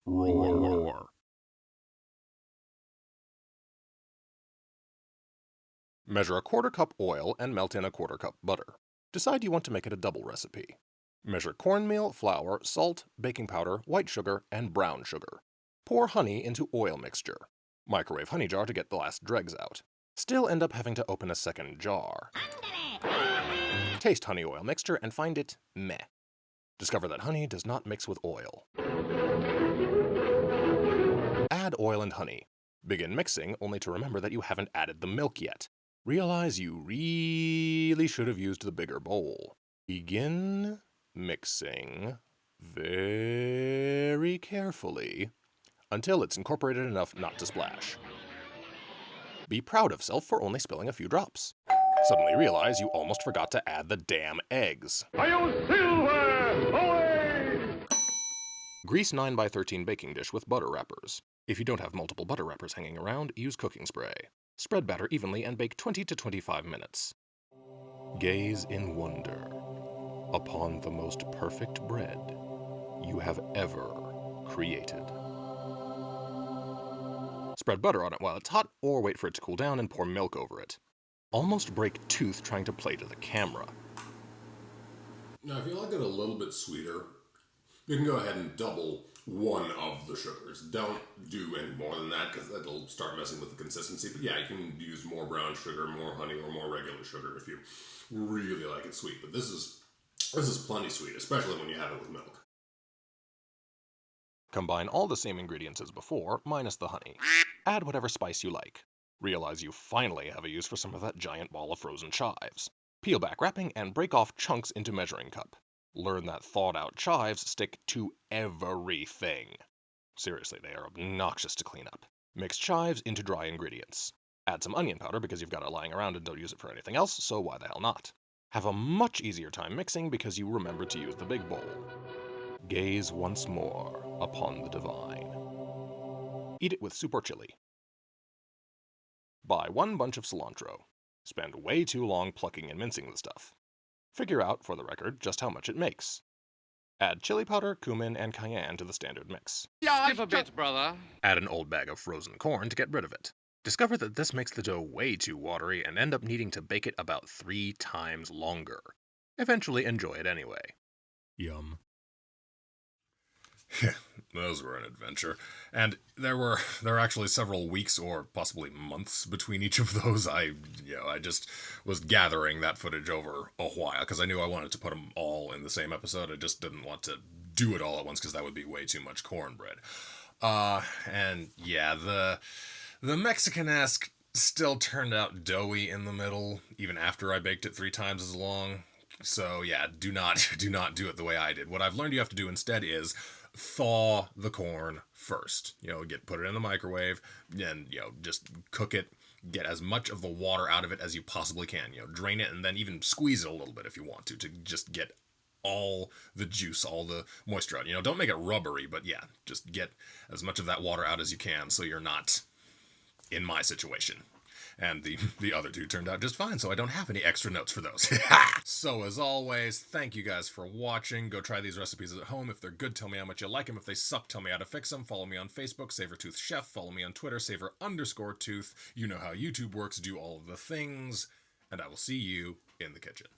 Roar. Measure a quarter cup oil and melt in a quarter cup butter. Decide you want to make it a double recipe. Measure cornmeal, flour, salt, baking powder, white sugar, and brown sugar. Pour honey into oil mixture. Microwave honey jar to get the last dregs out. Still end up having to open a second jar. Taste honey oil mixture and find it meh. Discover that honey does not mix with oil. Add oil and honey. Begin mixing only to remember that you haven't added the milk yet. Realize you really should have used the bigger bowl. Begin mixing very carefully until it's incorporated enough not to splash. Be proud of self for only spilling a few drops. Suddenly realize you almost forgot to add the damn eggs. Are you silver? Away! Grease 9x13 baking dish with butter wrappers. If you don't have multiple butter wrappers hanging around, use cooking spray. Spread batter evenly and bake 20 to 25 minutes. Gaze in wonder upon the most perfect bread you have ever created. Spread butter on it while it's hot, or wait for it to cool down and pour milk over it. Almost break tooth trying to play to the camera. Now, if you like it a little bit sweeter, you can go ahead and double one of the sugars. Don't do any more than that, because that'll start messing with the consistency. But yeah, you can use more brown sugar, more honey, or more regular sugar if you really like it sweet. But this is plenty sweet, especially when you have it with milk. Combine all the same ingredients as before, minus the honey. Add whatever spice you like. Realize you finally have a use for some of that giant ball of frozen chives. Peel back wrapping and break off chunks into measuring cup. Learn that thawed out chives stick to everything. Seriously, they are obnoxious to clean up. Mix chives into dry ingredients. Add some onion powder because you've got it lying around and don't use it for anything else, so why the hell not? Have a much easier time mixing because you remembered to use the big bowl. Gaze once more upon the divine. Eat it with soup or chili. Buy one bunch of cilantro. Spend way too long plucking and mincing the stuff. Figure out, for the record, just how much it makes. Add chili powder, cumin, and cayenne to the standard mix. Skip a bit, brother. Add an old bag of frozen corn to get rid of it. Discover that this makes the dough way too watery and end up needing to bake it about 3 times longer. Eventually enjoy it anyway. Yum. Those were an adventure. And there were actually several weeks or possibly months between each of those. I just was gathering that footage over a while because I knew I wanted to put them all in the same episode. I just didn't want to do it all at once because that would be way too much cornbread. And yeah, the Mexican-esque still turned out doughy in the middle, even after I baked it 3 times as long. So yeah, do not do it the way I did. What I've learned you have to do instead is thaw the corn first. Put it in the microwave and, just cook it. Get as much of the water out of it as you possibly can. Drain it and then even squeeze it a little bit if you want to just get all the juice, all the moisture out. Don't make it rubbery, but yeah, just get as much of that water out as you can so you're not in my situation. And the other 2 turned out just fine, so I don't have any extra notes for those. So as always, thank you guys for watching. Go try these recipes at home. If they're good, tell me how much you like them. If they suck, tell me how to fix them. Follow me on Facebook, Sabertooth Chef. Follow me on Twitter, Saver_tooth. You know how YouTube works. Do all of the things. And I will see you in the kitchen.